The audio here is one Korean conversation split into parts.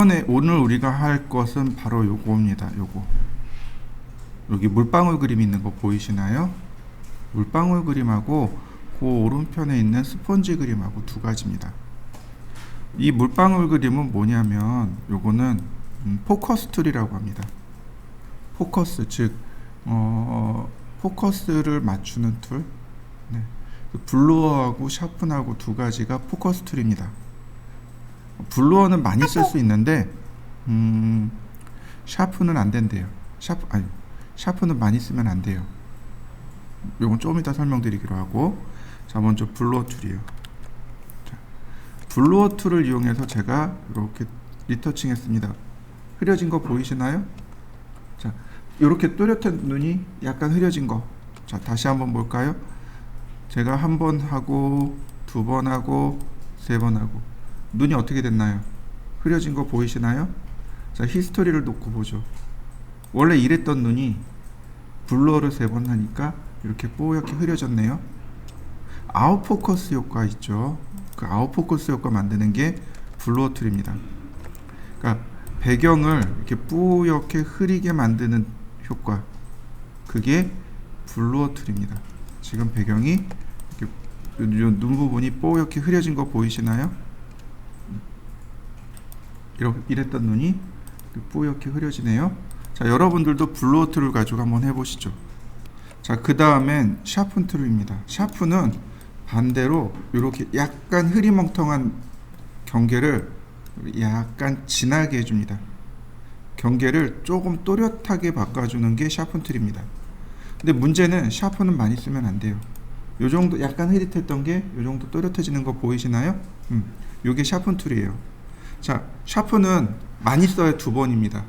오늘 우리가 할 것은 바로 요거입니다. 요거. 여기 물방울 그림 있는 거 보이시나요? 물방울 그림하고 그 오른편에 있는 스펀지 그림하고 두 가지입니다. 이 물방울 그림은 뭐냐면 요거는 포커스 툴이라고 합니다. 포커스, 즉 포커스를 맞추는 툴. 네. 블루어하고 샤픈하고 두 가지가 포커스 툴입니다. 블루어는 많이 쓸 수 있는데 샤프는 안 된대요. 샤프는 많이 쓰면 안 돼요. 요건 좀 이따 설명드리기로 하고, 자, 먼저 블루어 툴이에요. 자, 블루어 툴을 이용해서 제가 이렇게 리터칭 했습니다. 흐려진 거 보이시나요? 자, 이렇게 또렷한 눈이 약간 흐려진 거. 자, 다시 한번 볼까요? 제가 한 번 하고, 두 번 하고, 세 번 하고, 눈이 어떻게 됐나요? 흐려진 거 보이시나요? 자, 히스토리를 놓고 보죠. 원래 이랬던 눈이 블러를 세 번 하니까 이렇게 뽀얗게 흐려졌네요. 아웃포커스 효과 있죠. 그 아웃포커스 효과 만드는 게 블러 툴입니다. 그러니까 배경을 이렇게 뿌옇게 흐리게 만드는 효과, 그게 블러 툴입니다. 지금 배경이 이렇게 눈 부분이 뽀얗게 흐려진 거 보이시나요? 이랬던 눈이 뿌옇게 흐려지네요. 자, 여러분들도 블루어 툴을 가지고 한번 해보시죠. 자, 그 다음엔 샤픈 툴입니다. 샤프는 반대로 이렇게 약간 흐리멍텅한 경계를 약간 진하게 해줍니다. 경계를 조금 또렷하게 바꿔주는 게 샤픈 툴입니다. 근데 문제는 샤프는 많이 쓰면 안 돼요. 요 정도 약간 흐릿했던 게 요 정도 또렷해지는 거 보이시나요? 요게 샤픈 툴이에요. 자, 샤프는 많이 써야 두 번입니다.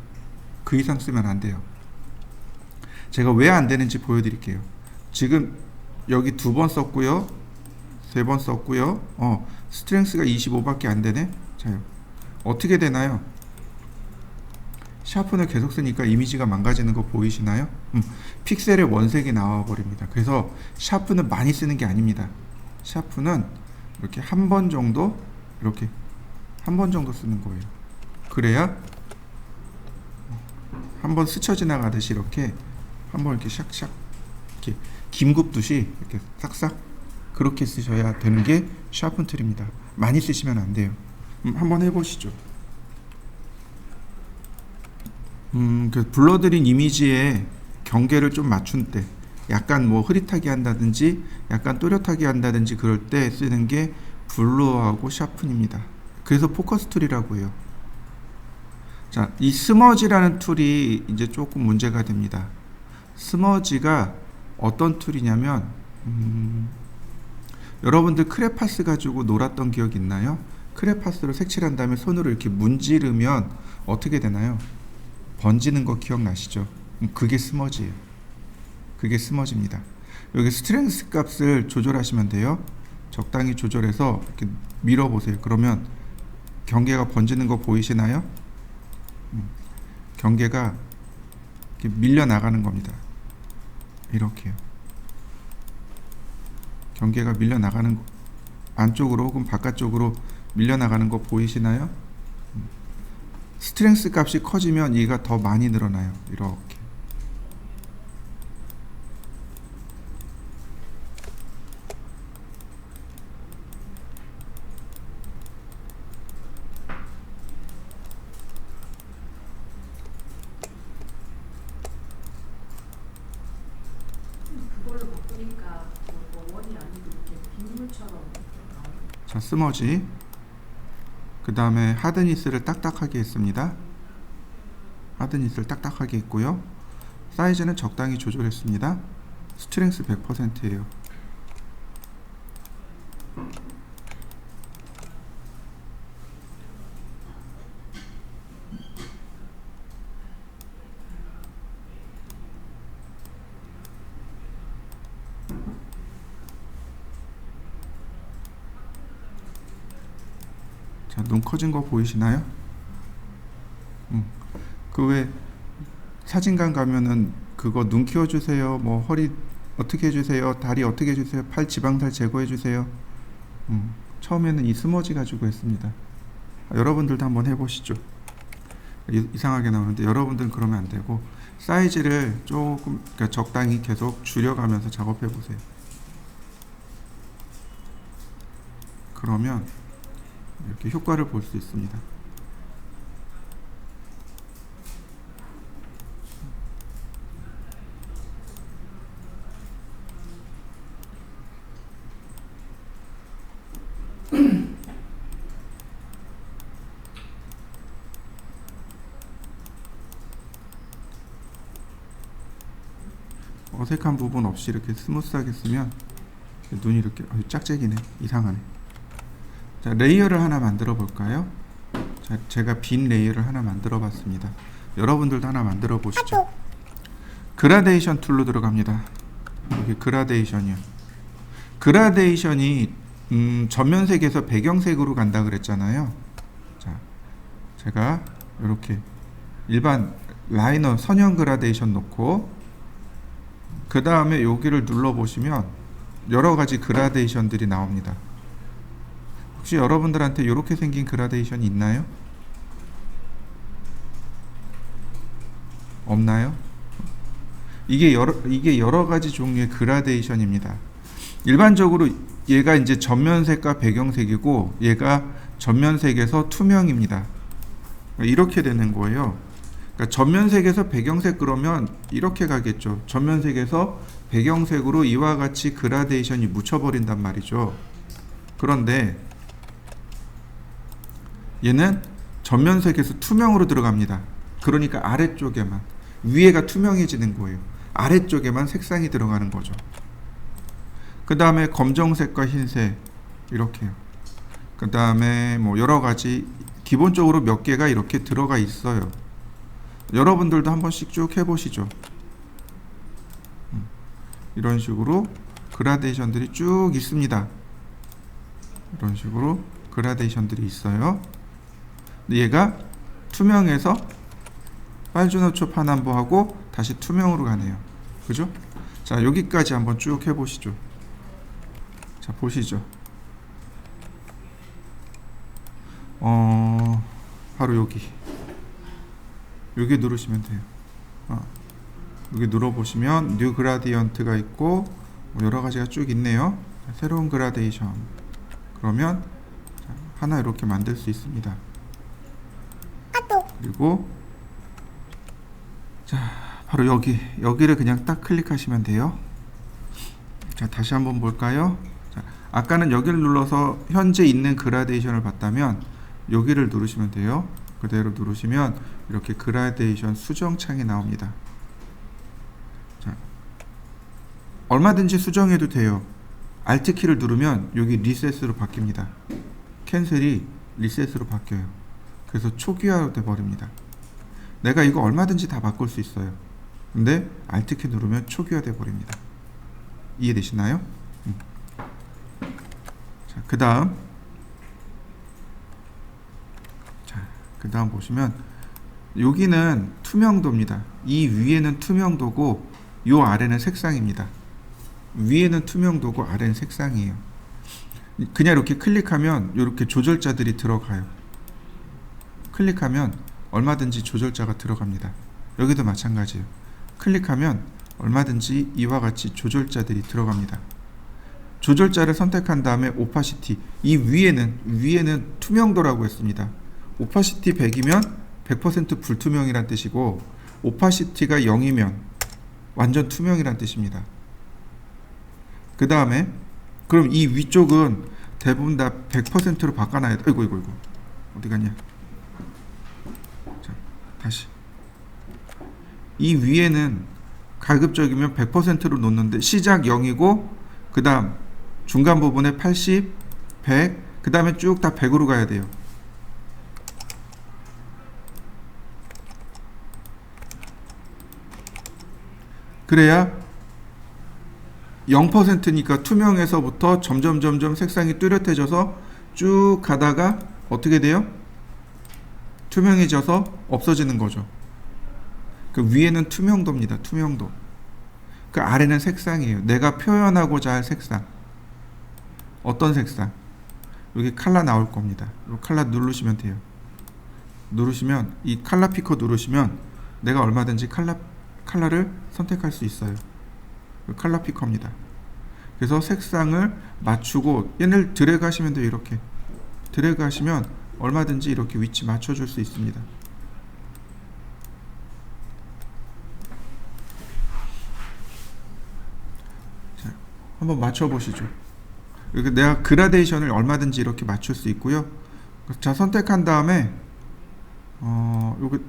그 이상 쓰면 안 돼요. 제가 왜 안 되는지 보여드릴게요. 지금 여기 두 번 썼고요, 세 번 썼고요. 스트렝스가 25밖에 안 되네. 자요, 어떻게 되나요? 샤픈을 계속 쓰니까 이미지가 망가지는 거 보이시나요? 픽셀의 원색이 나와 버립니다. 그래서 샤픈은 많이 쓰는 게 아닙니다. 샤픈은 이렇게 한 번 정도, 이렇게 한 번 정도 쓰는 거예요. 그래야 한 번 스쳐 지나가듯이 이렇게 한 번 이렇게 샥샥 이렇게 김 굽듯이 이렇게 싹싹 그렇게 쓰셔야 되는 게 샤픈 툴입니다. 많이 쓰시면 안 돼요. 한번 해보시죠. 그 블러드린 이미지에 경계를 좀 맞춘 때, 약간 뭐 흐릿하게 한다든지 약간 또렷하게 한다든지 그럴 때 쓰는 게 블루어하고 샤픈입니다. 그래서 포커스 툴이라고 해요. 자, 이 스머지라는 툴이 이제 조금 문제가 됩니다. 스머지가 어떤 툴이냐면, 여러분들 크레파스 가지고 놀았던 기억 있나요? 크레파스로 색칠한 다음에 손으로 이렇게 문지르면 어떻게 되나요? 번지는 거 기억나시죠? 그게 스머지예요. 그게 스머지입니다. 여기 스트렝스 값을 조절하시면 돼요. 적당히 조절해서 이렇게 밀어보세요. 그러면 경계가 번지는 거 보이시나요? 경계가 이렇게 밀려 나가는 겁니다. 이렇게요. 경계가 밀려 나가는 거, 안쪽으로 혹은 바깥쪽으로 밀려 나가는 거 보이시나요? 스트렝스 값이 커지면 얘가 더 많이 늘어나요. 이렇게. 자, 스머지. 그 다음에 하드니스를 딱딱하게 했습니다. 하드니스를 딱딱하게 했고요. 사이즈는 적당히 조절했습니다. 스트렝스 100%예요. 자, 눈 커진 거 보이시나요? 그 외 사진관 가면은 그거 눈 키워주세요, 뭐 허리 어떻게 해주세요, 다리 어떻게 해주세요, 팔 지방살 제거해주세요. 처음에는 이 스머지 가지고 했습니다. 여러분들도 한번 해보시죠. 이상하게 나오는데 여러분들은 그러면 안 되고 사이즈를 조금 그러니까 적당히 계속 줄여가면서 작업해 보세요. 그러면 이렇게 효과를 볼 수 있습니다. 어색한 부분 없이 이렇게 스무스하게 쓰면 눈이 이렇게 짝짝이네. 이상하네. 자, 레이어를 하나 만들어 볼까요? 자, 제가 빈 레이어를 하나 만들어 봤습니다. 여러분들도 하나 만들어 보시죠. 그라데이션 툴로 들어갑니다. 여기 그라데이션이요. 그라데이션이 전면색에서 배경색으로 간다 그랬잖아요. 자, 제가 이렇게 일반 라이너 선형 그라데이션 놓고 그 다음에 여기를 눌러 보시면 여러 가지 그라데이션들이 나옵니다. 혹시 여러분들한테 이렇게 생긴 그라데이션이 있나요? 없나요? 이게 여러 가지 종류의 그라데이션입니다. 일반적으로 얘가 이제 전면색과 배경색이고 얘가 전면색에서 투명입니다. 이렇게 되는 거예요. 그러니까 전면색에서 배경색 그러면 이렇게 가겠죠. 전면색에서 배경색으로 이와 같이 그라데이션이 묻혀버린단 말이죠. 그런데 얘는 전면색에서 투명으로 들어갑니다. 그러니까 아래쪽에만, 위에가 투명해지는 거예요. 아래쪽에만 색상이 들어가는 거죠. 그 다음에 검정색과 흰색 이렇게요. 그 다음에 뭐 여러 가지 기본적으로 몇 개가 이렇게 들어가 있어요. 여러분들도 한 번씩 쭉 해보시죠. 이런 식으로 그라데이션들이 쭉 있습니다. 이런 식으로 그라데이션들이 있어요. 얘가 투명해서 빨주노초 파남보하고 다시 투명으로 가네요. 그죠? 자, 여기까지 한번 쭉 해보시죠. 자, 보시죠. 바로 여기 누르시면 돼요. 여기 눌러보시면 뉴 그라디언트가 있고 뭐 여러 가지가 쭉 있네요. 자, 새로운 그라데이션. 그러면 하나 이렇게 만들 수 있습니다. 그리고 자, 바로 여기를 그냥 딱 클릭하시면 돼요. 자, 다시 한번 볼까요? 자, 아까는 여기를 눌러서 현재 있는 그라데이션을 봤다면 여기를 누르시면 돼요. 그대로 누르시면 이렇게 그라데이션 수정창이 나옵니다. 자, 얼마든지 수정해도 돼요. Alt 키를 누르면 여기 리셋으로 바뀝니다. 캔슬이 리셋으로 바뀌어요. 그래서 초기화돼 버립니다. 내가 이거 얼마든지 다 바꿀 수 있어요. 근데 Alt 키 누르면 초기화돼 버립니다. 이해되시나요? 자, 그 다음 보시면 여기는 투명도입니다. 이 위에는 투명도고 요 아래는 색상입니다. 위에는 투명도고 아래는 색상이에요. 그냥 이렇게 클릭하면 이렇게 조절자들이 들어가요. 클릭하면 얼마든지 조절자가 들어갑니다. 여기도 마찬가지예요. 클릭하면 얼마든지 이와 같이 조절자들이 들어갑니다. 조절자를 선택한 다음에 오파시티, 이 위에는 투명도라고 했습니다. 오파시티 100이면 100% 불투명이란 뜻이고 오파시티가 0이면 완전 투명이란 뜻입니다. 그 다음에 그럼 이 위쪽은 대부분 다 100%로 바꿔놔야 돼. 이거 어디 갔냐? 자, 다시 이 위에는 가급적이면 100%로 놓는데 시작 0이고 그 다음 중간 부분에 80, 100, 그 다음에 쭉 다 100으로 가야 돼요. 그래야 0%니까 투명에서부터 점점 색상이 뚜렷해져서 쭉 가다가 어떻게 돼요? 투명해져서 없어지는 거죠. 그 위에는 투명도입니다. 투명도. 그 아래는 색상이에요. 내가 표현하고자 할 색상. 어떤 색상? 여기 컬러 나올 겁니다. 이 컬러 누르시면 돼요. 누르시면 이 칼라 피커 누르시면 내가 얼마든지 칼라를 선택할 수 있어요. 칼라 피커입니다. 그래서 색상을 맞추고 얘를 드래그 하시면 돼요. 이렇게 드래그 하시면 얼마든지 이렇게 위치 맞춰줄 수 있습니다. 자, 한번 맞춰보시죠. 이렇게 내가 그라데이션을 얼마든지 이렇게 맞출 수 있고요. 자, 선택한 다음에 요거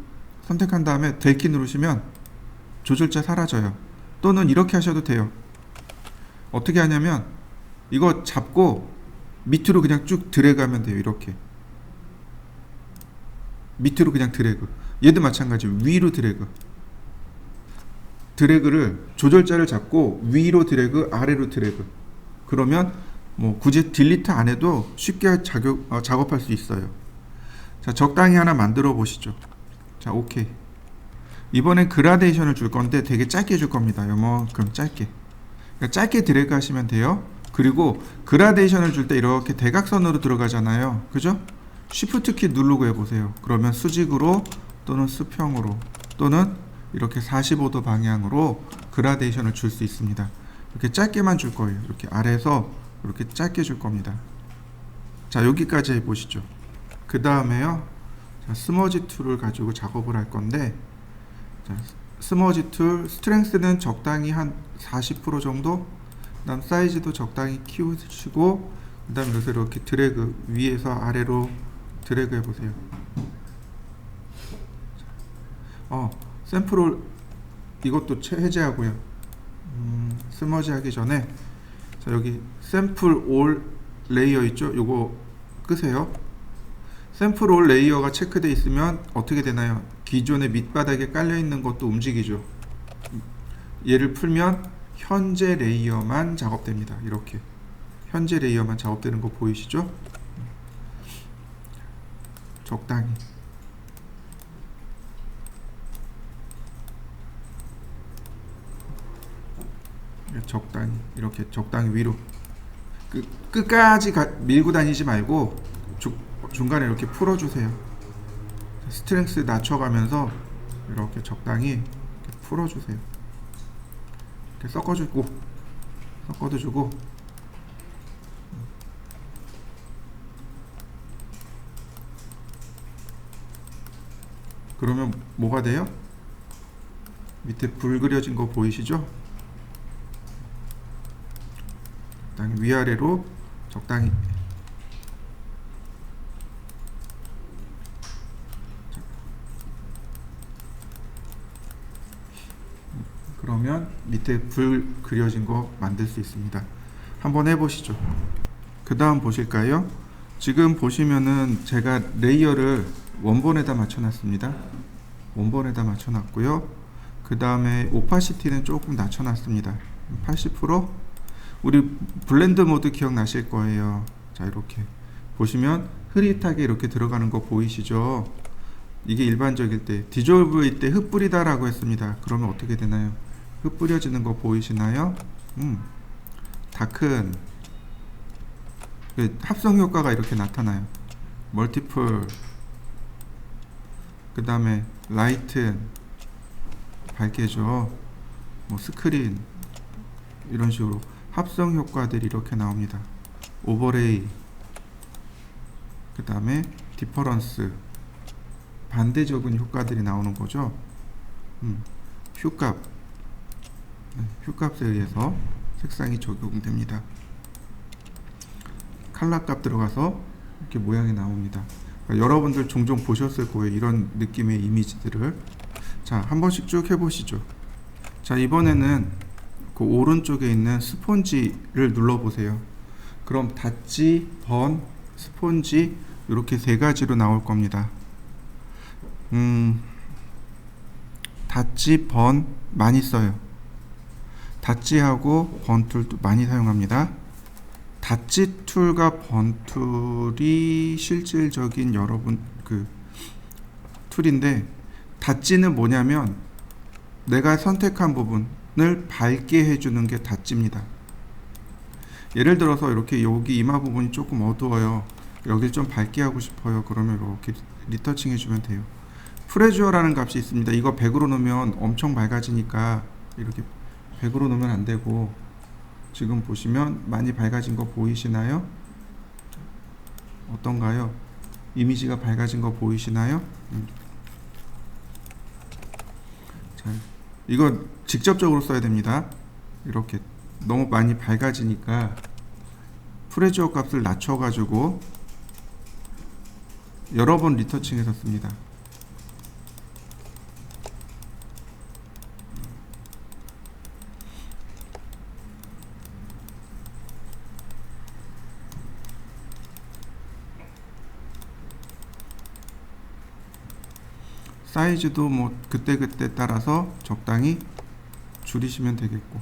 선택한 다음에 델키 누르시면 조절자 사라져요. 또는 이렇게 하셔도 돼요. 어떻게 하냐면 이거 잡고 밑으로 그냥 쭉 드래그 하면 돼요. 이렇게 밑으로 그냥 드래그. 얘도 마찬가지 위로 드래그를 조절자를 잡고 위로 드래그 아래로 드래그. 그러면 뭐 굳이 딜리트 안 해도 쉽게 작업할 수 있어요. 자, 적당히 하나 만들어 보시죠. 자, 오케이. 이번엔 그라데이션을 줄 건데 되게 짧게 줄 겁니다. 요만큼 짧게. 그러니까 짧게 드래그 하시면 돼요. 그리고 그라데이션을 줄 때 이렇게 대각선으로 들어가잖아요. 그죠? 쉬프트 키 누르고 해보세요. 그러면 수직으로 또는 수평으로 또는 이렇게 45도 방향으로 그라데이션을 줄 수 있습니다. 이렇게 짧게만 줄 거예요. 이렇게 아래에서 이렇게 짧게 줄 겁니다. 자, 여기까지 해보시죠. 그 다음에요. 자, 스머지 툴을 가지고 작업을 할 건데, 자, 스머지 툴 스트렝스는 적당히 한 40% 정도, 그 다음 사이즈도 적당히 키우시고, 그 다음 여기서 이렇게 드래그 위에서 아래로 드래그 해보세요. 샘플 이것도 해제하고요. 스머지 하기 전에 자, 여기 샘플 올 레이어 있죠? 요거 끄세요. 샘플 올 레이어가 체크되어 있으면 어떻게 되나요? 기존의 밑바닥에 깔려 있는 것도 움직이죠. 얘를 풀면 현재 레이어만 작업됩니다. 이렇게 현재 레이어만 작업되는 거 보이시죠? 적당히 이렇게 적당히 위로 끝까지 밀고 다니지 말고 중간에 이렇게 풀어주세요. 스트렝스 낮춰가면서 이렇게 적당히 이렇게 풀어주세요. 이렇게 섞어도 주고 그러면 뭐가 돼요? 밑에 불 그려진 거 보이시죠? 적당히 위아래로 적당히 그러면 밑에 불 그려진 거 만들 수 있습니다. 한번 해보시죠. 그 다음 보실까요? 지금 보시면은 제가 레이어를 원본에다 맞춰놨습니다. 원본에다 맞춰놨고요. 그 다음에 오파시티는 조금 낮춰놨습니다. 80%. 우리 블렌드 모드 기억나실 거예요. 자, 이렇게 보시면 흐릿하게 이렇게 들어가는 거 보이시죠? 이게 일반적일 때, 디졸브일 때 흩뿌리다 라고 했습니다. 그러면 어떻게 되나요? 흩뿌려지는 거 보이시나요? 다큰 합성 효과가 이렇게 나타나요. 멀티플, 그 다음에 라이트, 밝게 해줘, 뭐 스크린, 이런 식으로 합성 효과들이 이렇게 나옵니다. 오버레이, 그 다음에 디퍼런스, 반대적인 효과들이 나오는 거죠. 휴값에 의해서 색상이 적용됩니다. 칼라 값 들어가서 이렇게 모양이 나옵니다. 그러니까 여러분들 종종 보셨을 거예요. 이런 느낌의 이미지들을. 자, 한 번씩 쭉 해보시죠. 자, 이번에는 그 오른쪽에 있는 스폰지를 눌러보세요. 그럼 닷지, 번, 스폰지 이렇게 세 가지로 나올 겁니다. 닷지, 번 많이 써요. 닷지하고 번 툴도 많이 사용합니다. 닷지 툴과 번 툴이 실질적인 여러분 그 툴인데, 닷지는 뭐냐면 내가 선택한 부분을 밝게 해주는 게 닷지입니다. 예를 들어서 이렇게 여기 이마 부분이 조금 어두워요. 여길 좀 밝게 하고 싶어요. 그러면 이렇게 리터칭 해주면 돼요. 프레주어라는 값이 있습니다. 이거 100으로 놓으면 엄청 밝아지니까 이렇게 100으로 놓으면 안 되고, 지금 보시면 많이 밝아진 거 보이시나요? 어떤가요? 이미지가 밝아진 거 보이시나요? 자, 이거 직접적으로 써야 됩니다. 이렇게 너무 많이 밝아지니까 프레주어 값을 낮춰가지고 여러 번 리터칭해서 씁니다. 사이즈도 뭐 그때그때 따라서 적당히 줄이시면 되겠고,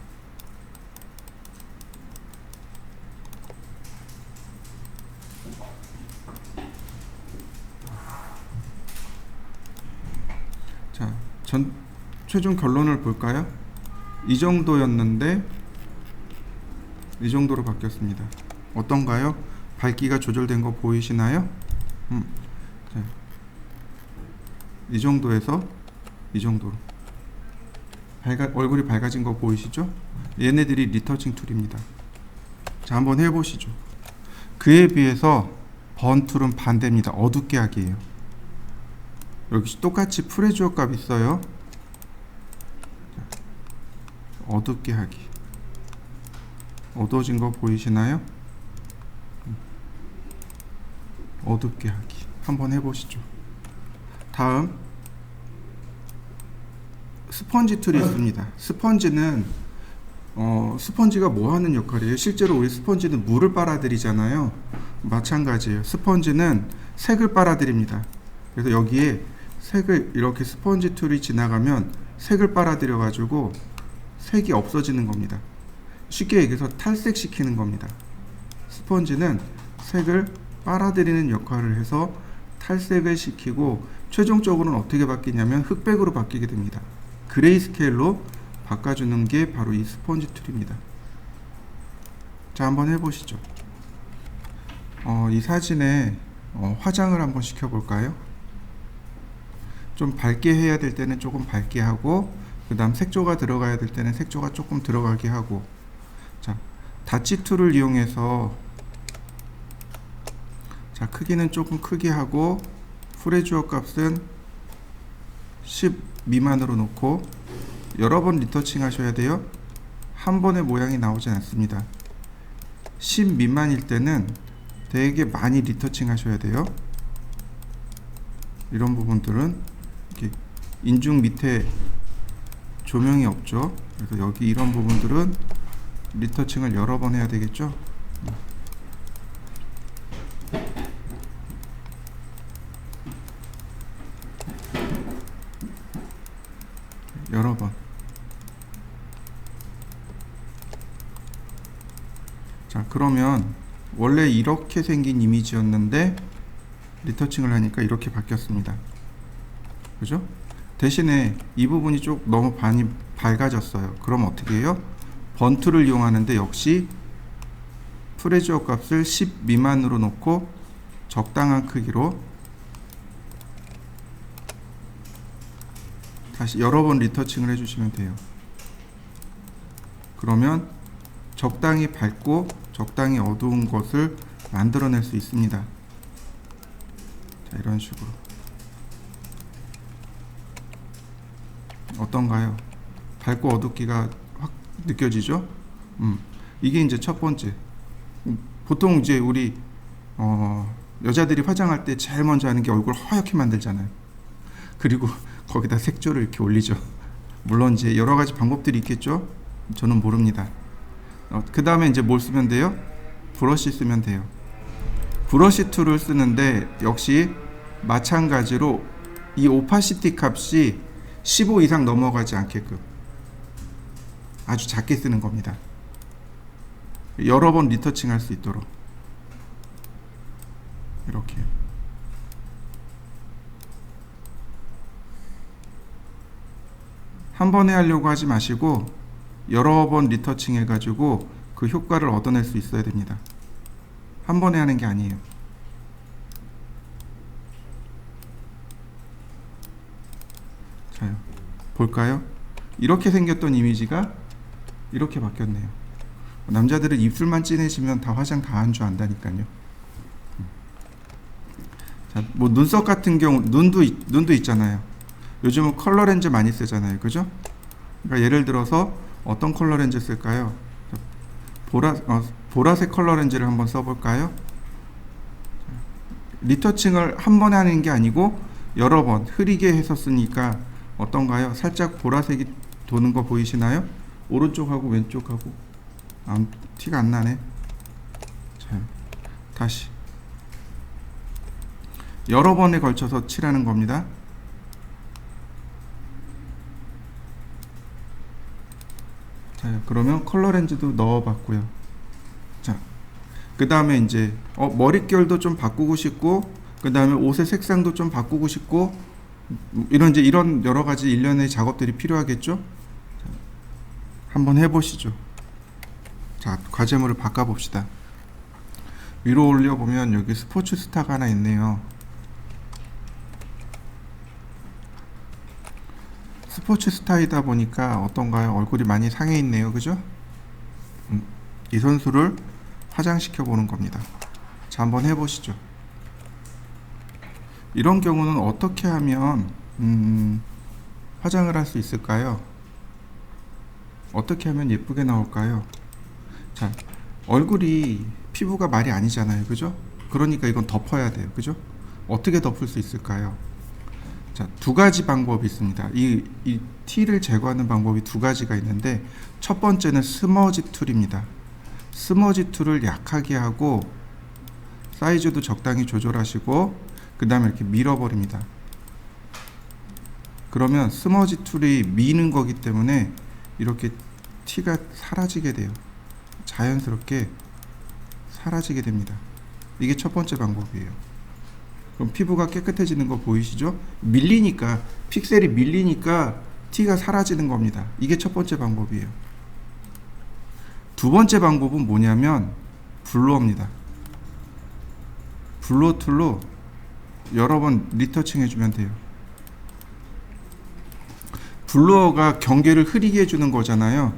자, 최종 결론을 볼까요? 이 정도였는데 이 정도로 바뀌었습니다. 어떤가요? 밝기가 조절된 거 보이시나요? 자, 이 정도에서 이 정도로 얼굴이 밝아진 거 보이시죠? 얘네들이 리터칭 툴입니다. 자, 한번 해보시죠. 그에 비해서 번툴은 반대입니다. 어둡게 하기예요. 여기 똑같이 프레주어 값 있어요. 자, 어둡게 하기. 어두워진 거 보이시나요? 어둡게 하기. 한번 해보시죠. 다음 스펀지 툴이 있습니다. 스펀지는 스펀지가 뭐 하는 역할이에요? 실제로 우리 스펀지는 물을 빨아들이잖아요. 마찬가지예요. 스펀지는 색을 빨아들입니다. 그래서 여기에 색을 이렇게 스펀지 툴이 지나가면 색을 빨아들여 가지고 색이 없어지는 겁니다. 쉽게 얘기해서 탈색시키는 겁니다. 스펀지는 색을 빨아들이는 역할을 해서 탈색을 시키고, 최종적으로는 어떻게 바뀌냐면 흑백으로 바뀌게 됩니다. 그레이스케일로 바꿔주는 게 바로 이 스펀지 툴입니다. 자, 한번 해보시죠. 이 사진에 화장을 한번 시켜볼까요? 좀 밝게 해야 될 때는 조금 밝게 하고, 그 다음 색조가 들어가야 될 때는 색조가 조금 들어가게 하고. 자, 다치 툴을 이용해서, 자, 크기는 조금 크게 하고, 프레주어 값은 10 미만으로 놓고 여러 번 리터칭 하셔야 돼요. 한 번에 모양이 나오진 않습니다. 10 미만일 때는 되게 많이 리터칭 하셔야 돼요. 이런 부분들은 이렇게 인중 밑에 조명이 없죠. 그래서 여기 이런 부분들은 리터칭을 여러 번 해야 되겠죠. 여러 번. 자, 그러면 원래 이렇게 생긴 이미지였는데 리터칭을 하니까 이렇게 바뀌었습니다. 그죠? 대신에 이 부분이 좀 너무 많이 밝아졌어요. 그럼 어떻게 해요? 번툴을 이용하는데 역시 프레주어 값을 10 미만으로 놓고 적당한 크기로 다시 여러 번 리터칭을 해주시면 돼요. 그러면 적당히 밝고 적당히 어두운 것을 만들어낼 수 있습니다. 자, 이런 식으로. 어떤가요? 밝고 어둡기가 확 느껴지죠? 이게 이제 첫 번째. 보통 이제 우리 여자들이 화장할 때 제일 먼저 하는 게 얼굴 허옇게 만들잖아요. 그리고 거기다 색조를 이렇게 올리죠. 물론 이제 여러 가지 방법들이 있겠죠. 저는 모릅니다. 그 다음에 이제 뭘 쓰면 돼요? 브러쉬 쓰면 돼요. 브러쉬 툴을 쓰는데 역시 마찬가지로 이 오파시티 값이 15 이상 넘어가지 않게끔 아주 작게 쓰는 겁니다. 여러 번 리터칭 할 수 있도록 이렇게. 한 번에 하려고 하지 마시고 여러 번 리터칭 해가지고 그 효과를 얻어낼 수 있어야 됩니다. 한 번에 하는 게 아니에요. 자요. 볼까요? 이렇게 생겼던 이미지가 이렇게 바뀌었네요. 남자들은 입술만 진해지면 다 화장 다 한 줄 안다니까요. 자, 뭐 눈썹 같은 경우 눈도 있잖아요. 요즘은 컬러 렌즈 많이 쓰잖아요. 그죠? 그러니까 예를 들어서 어떤 컬러 렌즈 쓸까요? 보라색 컬러 렌즈를 한번 써볼까요? 리터칭을 한 번에 하는 게 아니고 여러 번 흐리게 해서 쓰니까 어떤가요? 살짝 보라색이 도는 거 보이시나요? 오른쪽하고 왼쪽하고 티가 안 나네. 자, 다시 여러 번에 걸쳐서 칠하는 겁니다. 자, 그러면 컬러 렌즈도 넣어봤고요. 자, 그 다음에 이제 머릿결도 좀 바꾸고 싶고, 그 다음에 옷의 색상도 좀 바꾸고 싶고, 이런 여러 가지 일련의 작업들이 필요하겠죠. 자, 한번 해보시죠. 자, 과제물을 바꿔봅시다. 위로 올려보면 여기 스포츠 스타가 하나 있네요. 스포츠 스타이다 보니까 어떤가요? 얼굴이 많이 상해 있네요. 그죠? 이 선수를 화장시켜 보는 겁니다. 자, 한번 해보시죠. 이런 경우는 어떻게 하면 화장을 할 수 있을까요? 어떻게 하면 예쁘게 나올까요? 자, 얼굴이 피부가 말이 아니잖아요. 그죠? 그러니까 이건 덮어야 돼요. 그죠? 어떻게 덮을 수 있을까요? 자, 두 가지 방법이 있습니다. 이 티를 제거하는 방법이 두 가지가 있는데, 첫 번째는 스머지 툴입니다. 스머지 툴을 약하게 하고 사이즈도 적당히 조절하시고 그 다음에 이렇게 밀어버립니다. 그러면 스머지 툴이 미는 거기 때문에 이렇게 티가 사라지게 돼요. 자연스럽게 사라지게 됩니다. 이게 첫 번째 방법이에요. 그럼 피부가 깨끗해지는 거 보이시죠? 밀리니까, 픽셀이 밀리니까 티가 사라지는 겁니다. 이게 첫 번째 방법이에요. 두 번째 방법은 뭐냐면 블러어입니다. 블러어 툴로 여러 번 리터칭 해주면 돼요. 블러어가 경계를 흐리게 해주는 거잖아요.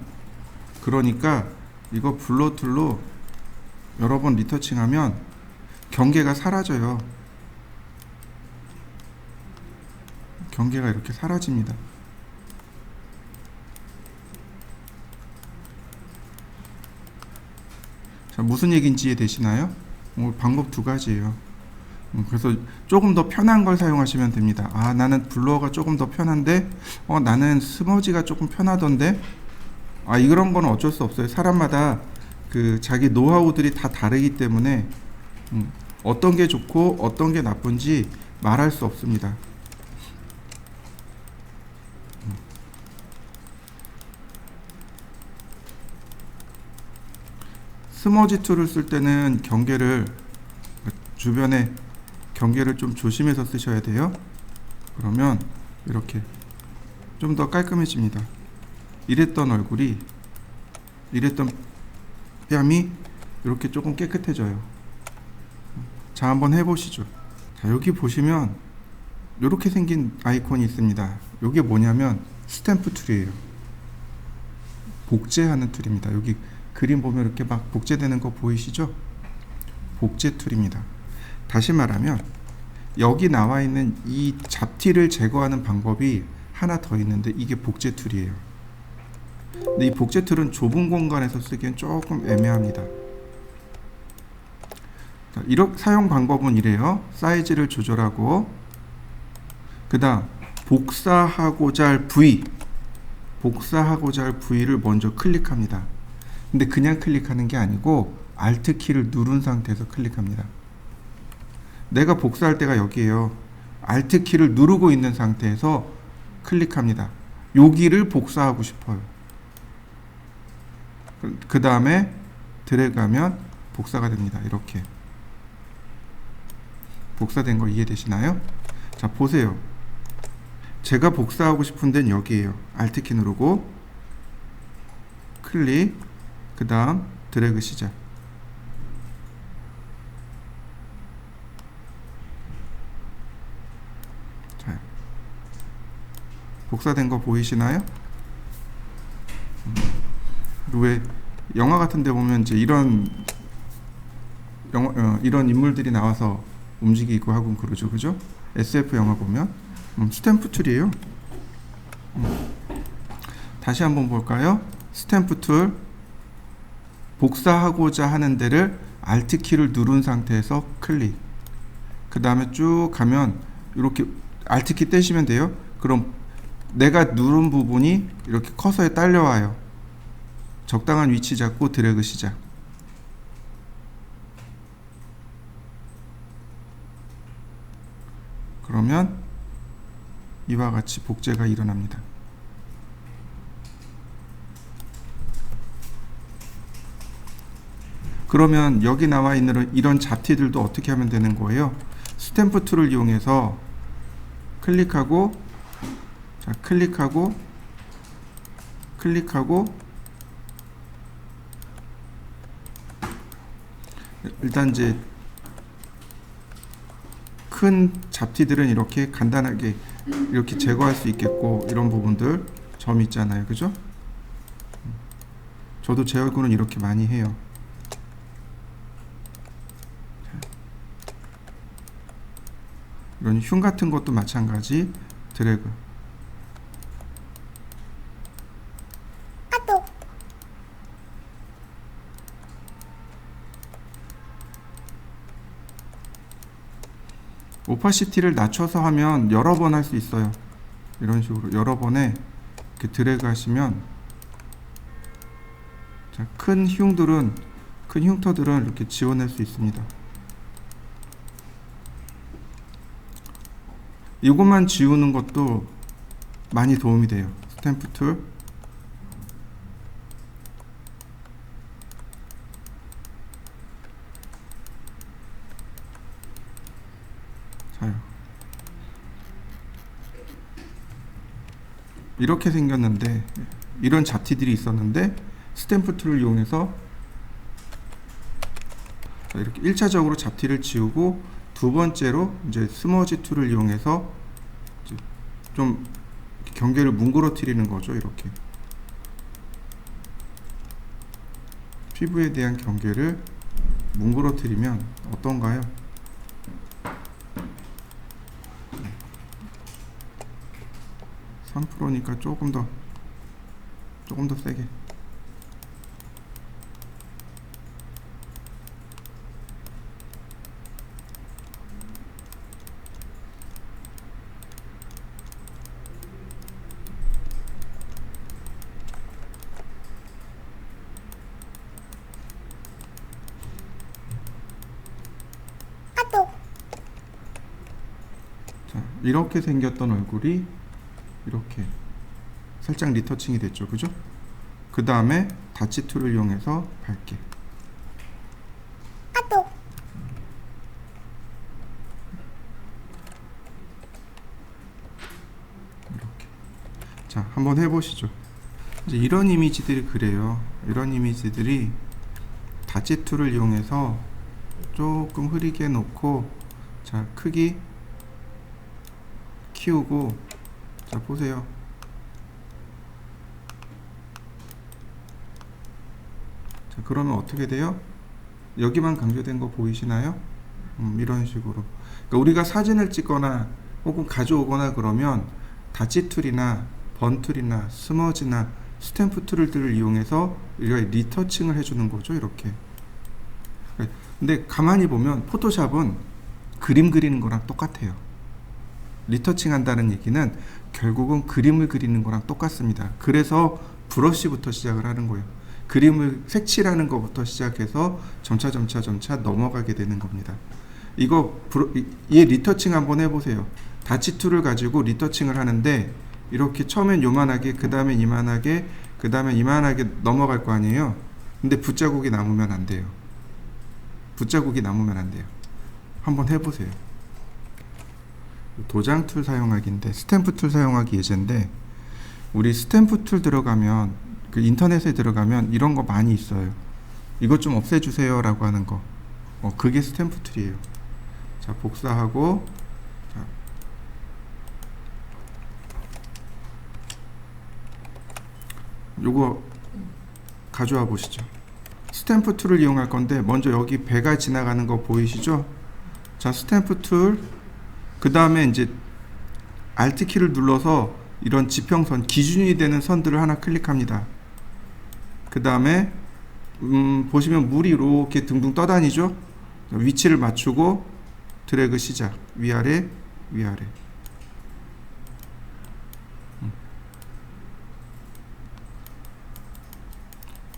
그러니까 이거 블러어 툴로 여러 번 리터칭하면 경계가 사라져요. 경계가 이렇게 사라집니다. 자, 무슨 얘기인지 이해되시나요? 방법 두 가지예요. 그래서 조금 더 편한 걸 사용하시면 됩니다. 아, 나는 블러어가 조금 더 편한데, 나는 스머지가 조금 편하던데, 이런 건 어쩔 수 없어요. 사람마다 그 자기 노하우들이 다 다르기 때문에 어떤 게 좋고 어떤 게 나쁜지 말할 수 없습니다. 스머지 툴을 쓸 때는 주변에 경계를 좀 조심해서 쓰셔야 돼요. 그러면 이렇게 좀 더 깔끔해집니다. 이랬던 뺨이 이렇게 조금 깨끗해져요. 자, 한번 해보시죠. 자, 여기 보시면 이렇게 생긴 아이콘이 있습니다. 이게 뭐냐면 스탬프 툴이에요. 복제하는 툴입니다. 여기 그림 보면 이렇게 막 복제되는 거 보이시죠? 복제 툴입니다. 다시 말하면 여기 나와 있는 이 잡티를 제거하는 방법이 하나 더 있는데 이게 복제 툴이에요. 근데 이 복제 툴은 좁은 공간에서 쓰기엔 조금 애매합니다. 자, 사용 방법은 이래요. 사이즈를 조절하고 그 다음 복사하고자 할 부위를 먼저 클릭합니다. 근데 그냥 클릭하는 게 아니고 Alt 키를 누른 상태에서 클릭합니다. 내가 복사할 때가 여기에요. Alt 키를 누르고 있는 상태에서 클릭합니다. 여기를 복사하고 싶어요. 그 다음에 드래그하면 복사가 됩니다. 이렇게 복사된 거 이해되시나요? 자, 보세요. 제가 복사하고 싶은 데는 여기에요. Alt 키 누르고 클릭, 그 다음 드래그 시작. 자, 복사된 거 보이시나요? 왜 영화 같은 데 보면 이제 이런 이런 인물들이 나와서 움직이고 하고 그러죠, 그죠? SF 영화 보면 스탬프 툴이에요. 다시 한번 볼까요? 스탬프 툴, 복사하고자 하는 데를 Alt 키를 누른 상태에서 클릭. 그 다음에 쭉 가면 이렇게 Alt 키 떼시면 돼요. 그럼 내가 누른 부분이 이렇게 커서에 딸려와요. 적당한 위치 잡고 드래그 시작. 그러면 이와 같이 복제가 일어납니다. 그러면 여기 나와 있는 이런 잡티들도 어떻게 하면 되는 거예요? 스탬프 툴을 이용해서 클릭하고, 자, 클릭하고 일단 이제 큰 잡티들은 이렇게 간단하게 이렇게 제거할 수 있겠고, 이런 부분들 점 있잖아요, 그죠? 저도 제 얼굴은 이렇게 많이 해요. 이런 흉 같은 것도 마찬가지 드래그. 오파시티를 낮춰서 하면 여러 번 할 수 있어요. 이런 식으로 여러 번에 이렇게 드래그 하시면, 자, 큰 흉터들은 이렇게 지워낼 수 있습니다. 이것만 지우는 것도 많이 도움이 돼요. 스탬프 툴. 자요. 이렇게 생겼는데, 이런 잡티들이 있었는데 스탬프 툴을 이용해서 이렇게 1차적으로 잡티를 지우고, 두 번째로 이제 스머지 툴을 이용해서 좀 경계를 뭉그러뜨리는 거죠. 이렇게 피부에 대한 경계를 뭉그러뜨리면 어떤가요? 네. 3%니까 조금 더 세게. 자, 이렇게 생겼던 얼굴이 이렇게 살짝 리터칭이 됐죠, 그죠? 그 다음에 다치 툴을 이용해서 밝게. 이렇게. 자, 한번 해보시죠. 이제 이런 이미지들이 그래요. 이런 이미지들이 다치 툴을 이용해서 조금 흐리게 놓고, 자, 크기 키우고, 자, 보세요. 자, 그러면 어떻게 돼요? 여기만 강조된 거 보이시나요? 이런 식으로. 그러니까 우리가 사진을 찍거나 혹은 가져오거나 그러면 다치 툴이나 번 툴이나 스머지나 스탬프 툴들을 이용해서 이렇게 리터칭을 해주는 거죠. 이렇게. 근데 가만히 보면 포토샵은 그림 그리는 거랑 똑같아요. 리터칭 한다는 얘기는 결국은 그림을 그리는 거랑 똑같습니다. 그래서 브러쉬부터 시작을 하는 거예요. 그림을 색칠하는 것부터 시작해서 점차 넘어가게 되는 겁니다. 얘 리터칭 한번 해보세요. 다치 툴을 가지고 리터칭을 하는데 이렇게 처음엔 요만하게, 그 다음에 이만하게, 그 다음에 이만하게 넘어갈 거 아니에요. 근데 붓자국이 남으면 안 돼요. 한번 해보세요. 도장 툴 사용하기인데, 스탬프 툴 사용하기 예제인데, 우리 스탬프 툴 들어가면, 그 인터넷에 들어가면 이런 거 많이 있어요. 이것 좀 없애주세요 라고 하는 거. 그게 스탬프 툴이에요. 자, 복사하고, 자, 요거 가져와 보시죠. 스탬프 툴을 이용할 건데 먼저 여기 배가 지나가는 거 보이시죠? 자, 스탬프 툴, 그 다음에 이제 Alt 키를 눌러서 이런 지평선, 기준이 되는 선들을 하나 클릭합니다. 그 다음에 보시면 물이 이렇게 둥둥 떠다니죠? 위치를 맞추고 드래그 시작. 위아래, 위아래.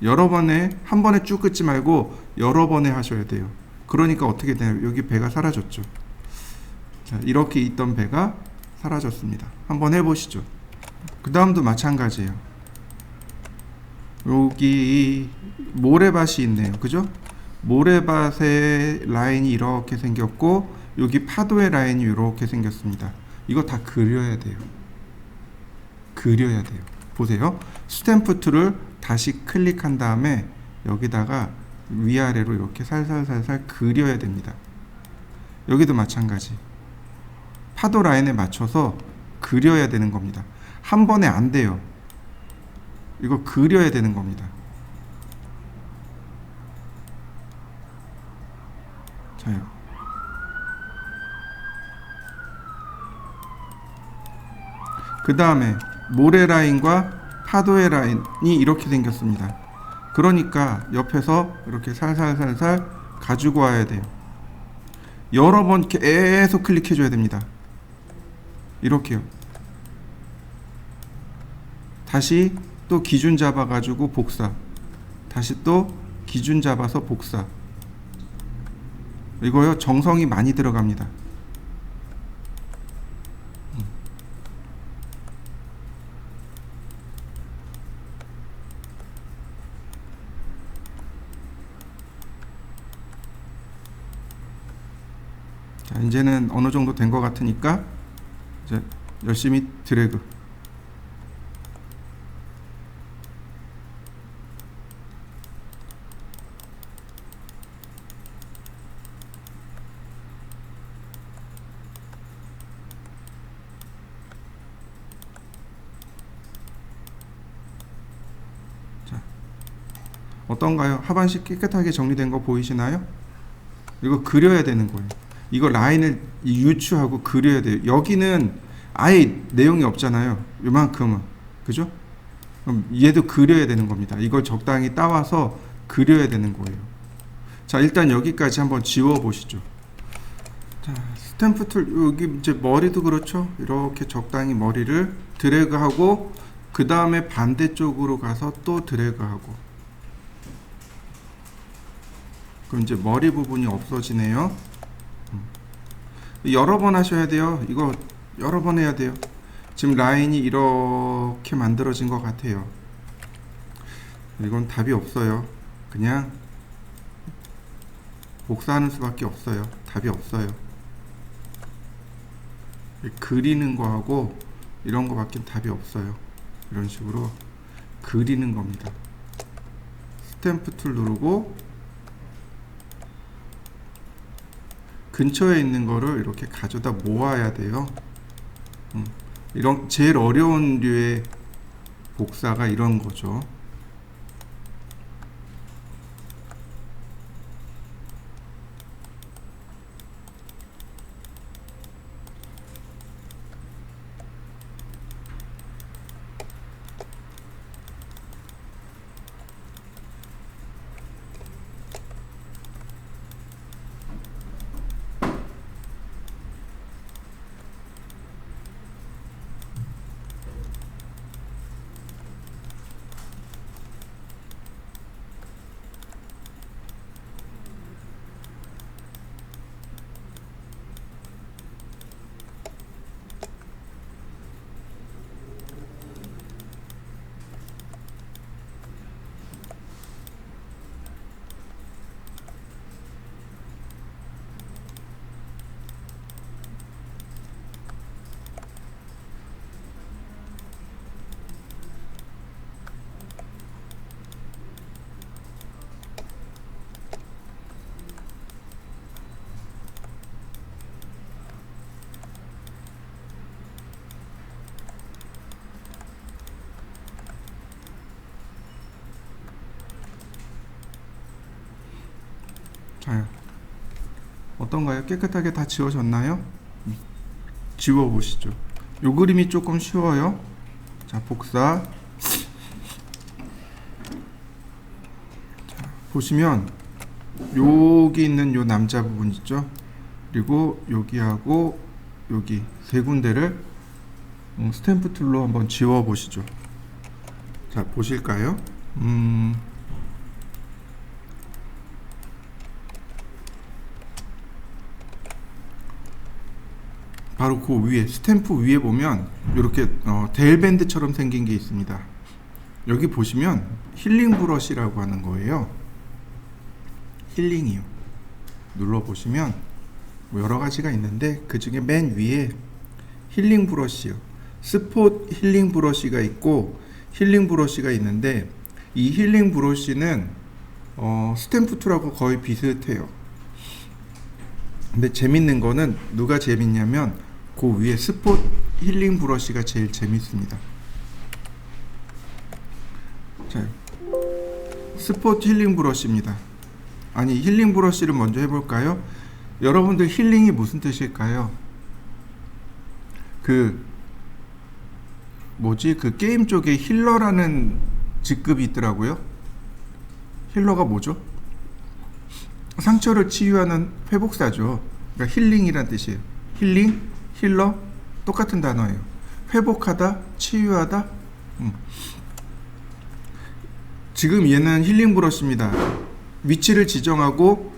여러 번에, 한 번에 쭉 긋지 말고 여러 번에 하셔야 돼요. 그러니까 어떻게 되나요? 여기 배가 사라졌죠. 자, 이렇게 있던 배가 사라졌습니다. 한번 해보시죠. 그 다음도 마찬가지예요. 여기 모래밭이 있네요. 그죠? 모래밭의 라인이 이렇게 생겼고 여기 파도의 라인이 이렇게 생겼습니다. 이거 다 그려야 돼요. 그려야 돼요. 보세요. 스탬프 툴을 다시 클릭한 다음에 여기다가 위아래로 이렇게 살살살살 그려야 됩니다. 여기도 마찬가지. 파도 라인에 맞춰서 그려야 되는 겁니다. 한 번에 안 돼요. 이거 그려야 되는 겁니다. 자요. 그 다음에 모래 라인과 파도의 라인이 이렇게 생겼습니다. 그러니까 옆에서 이렇게 살살살살 가지고 와야 돼요. 여러 번 계속 클릭해 줘야 됩니다. 이렇게요. 다시 또 기준 잡아 가지고 복사, 다시 또 기준 잡아서 복사. 이거요 정성이 많이 들어갑니다. 자, 이제는 어느 정도 된 것 같으니까 이제 열심히 드래그. 자, 어떤가요? 하반씩 깨끗하게 정리된 거 보이시나요? 이거 그려야 되는 거예요. 이거 라인을 유추하고 그려야 돼요. 여기는 아예 내용이 없잖아요. 요만큼은. 그죠? 그럼 얘도 그려야 되는 겁니다. 이걸 적당히 따와서 그려야 되는 거예요. 자, 일단 여기까지 한번 지워 보시죠. 자, 스탬프 툴, 여기 이제 머리도 그렇죠? 이렇게 적당히 머리를 드래그하고 그 다음에 반대쪽으로 가서 또 드래그하고. 그럼 이제 머리 부분이 없어지네요. 여러 번 하셔야 돼요. 이거 여러 번 해야 돼요. 지금 라인이 이렇게 만들어진 것 같아요. 이건 답이 없어요. 그냥 복사하는 수밖에 없어요. 답이 없어요. 그리는 거하고 이런 거밖에 답이 없어요. 이런 식으로 그리는 겁니다. 스탬프 툴 누르고 근처에 있는 거를 이렇게 가져다 모아야 돼요. 이런 제일 어려운 류의 복사가 이런 거죠. 자, 어떤가요? 깨끗하게 다 지워졌나요? 지워보시죠. 요 그림이 조금 쉬워요. 자, 복사. 자, 보시면 여기 있는 요 남자 부분 있죠? 그리고 여기하고 여기 세 군데를 스탬프 툴로 한번 지워보시죠. 자, 보실까요? 바로 그 위에 스탬프 위에 보면 이렇게 데일밴드처럼 생긴 게 있습니다. 여기 보시면 힐링 브러쉬라고 하는 거예요. 힐링이요. 눌러보시면 뭐 여러 가지가 있는데 그 중에 맨 위에 힐링 브러쉬요. 스폿 힐링 브러쉬가 있고 힐링 브러쉬가 있는데 이 힐링 브러쉬는 스탬프 툴하고 거의 비슷해요. 근데 재밌는 거는 누가 재밌냐면 그 위에 스폿 힐링 브러쉬가 제일 재밌습니다. 자, 스폿 힐링 브러쉬입니다. 아니, 힐링 브러쉬를 먼저 해볼까요? 여러분들 힐링이 무슨 뜻일까요? 그 게임 쪽에 힐러라는 직급이 있더라고요. 힐러가 뭐죠? 상처를 치유하는 회복사죠. 그러니까 힐링이란 뜻이에요. 힐링, 힐러 똑같은 단어예요. 회복하다, 치유하다. 지금 얘는 힐링 브러쉬입니다. 위치를 지정하고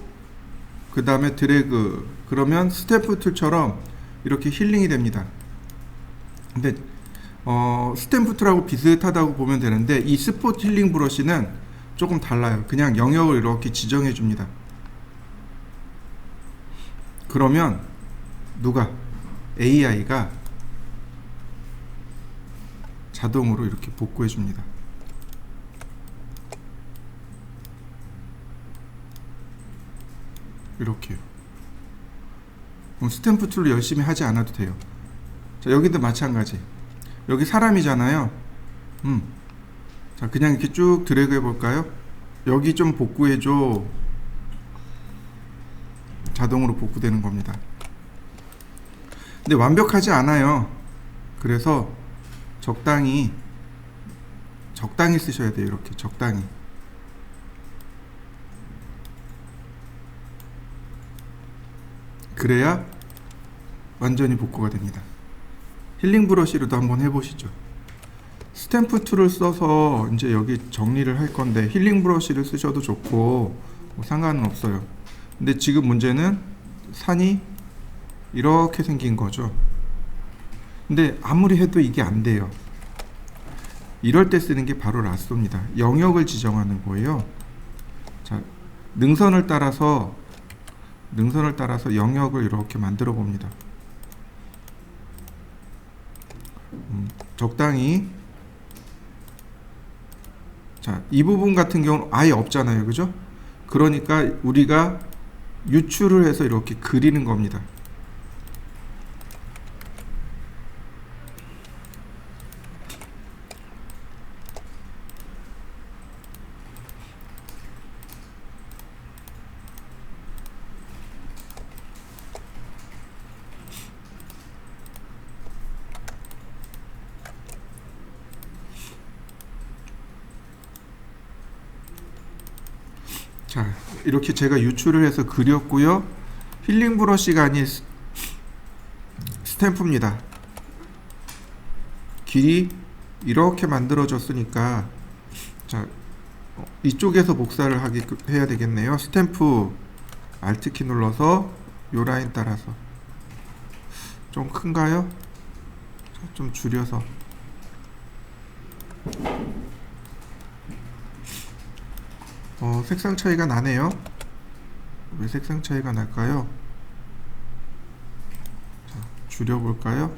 그 다음에 드래그, 그러면 스탬프 툴처럼 이렇게 힐링이 됩니다. 근데 스탬프 툴하고 비슷하다고 보면 되는데 이 스폿 힐링 브러쉬는 조금 달라요. 그냥 영역을 이렇게 지정해 줍니다. 그러면 누가 AI가 자동으로 이렇게 복구해 줍니다. 이렇게요. 그럼 스탬프 툴로 열심히 하지 않아도 돼요. 자, 여기도 마찬가지. 여기 사람이잖아요. 자, 그냥 이렇게 쭉 드래그 해볼까요? 여기 좀 복구해줘. 자동으로 복구되는 겁니다. 근데 완벽하지 않아요. 그래서 적당히 쓰셔야 돼요. 이렇게 적당히. 그래야 완전히 복구가 됩니다. 힐링 브러쉬로도 한번 해보시죠. 스탬프 툴을 써서 이제 여기 정리를 할 건데 힐링 브러쉬를 쓰셔도 좋고 뭐 상관은 없어요. 근데 지금 문제는 산이 이렇게 생긴 거죠. 근데 아무리 해도 이게 안 돼요. 이럴 때 쓰는 게 바로 라쏘입니다. 영역을 지정하는 거예요. 자, 능선을 따라서 영역을 이렇게 만들어 봅니다. 적당히. 자, 이 부분 같은 경우는 아예 없잖아요. 그죠? 그러니까 우리가 유출을 해서 이렇게 그리는 겁니다. 자, 이렇게 제가 유출을 해서 그렸고요. 힐링 브러쉬가 아닌 스탬프입니다. 길이 이렇게 만들어졌으니까 자, 이쪽에서 복사를 해야 되겠네요. 스탬프 Alt키 눌러서 요 라인 따라서. 좀 큰가요? 자, 좀 줄여서. 색상 차이가 나네요. 왜 색상 차이가 날까요? 자, 줄여볼까요?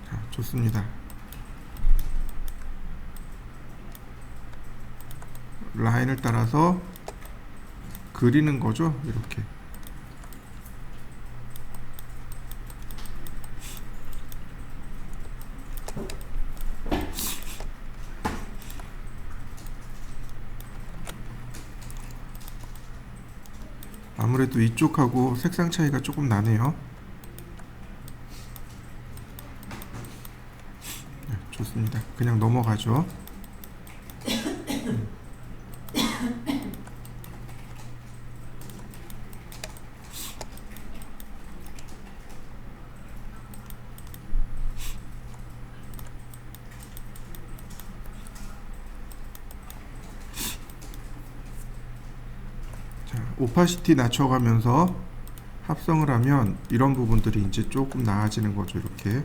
자, 좋습니다. 라인을 따라서 그리는 거죠. 이렇게. 아무래도 이쪽하고 색상 차이가 조금 나네요. 네, 좋습니다. 그냥 넘어가죠. 자, 오파시티 낮춰가면서 합성을 하면 이런 부분들이 이제 조금 나아지는 거죠. 이렇게.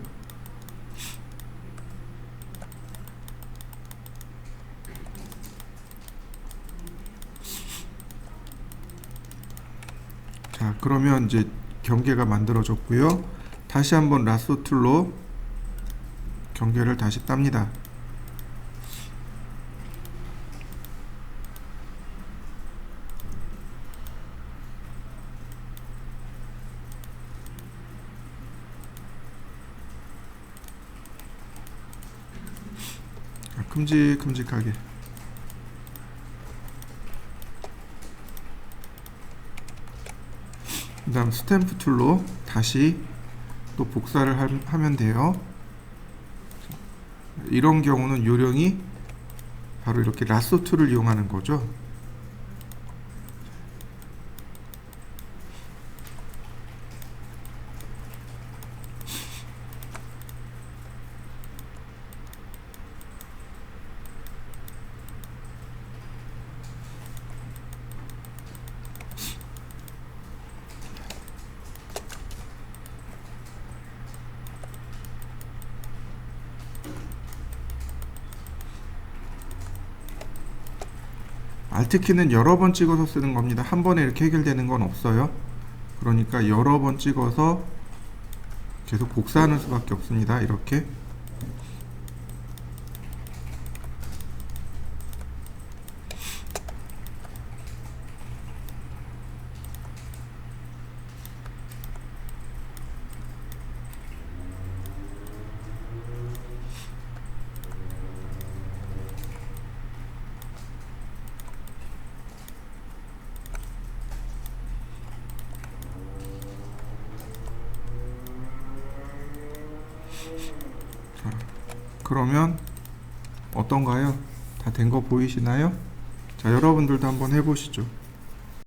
자, 그러면 이제 경계가 만들어졌고요. 다시 한번 라sso 툴로 경계를 다시 땁니다. 자, 큼직큼직하게. 그 다음 스탬프 툴로 다시 또 복사를 하면 돼요. 이런 경우는 요령이 바로 이렇게 라sso 툴을 이용하는 거죠. Alt키는 여러 번 찍어서 쓰는 겁니다. 한 번에 이렇게 해결되는 건 없어요. 그러니까 여러 번 찍어서 계속 복사하는 수밖에 없습니다. 이렇게. 자, 그러면 어떤가요? 다 된 거 보이시나요? 자, 여러분들도 한번 해보시죠.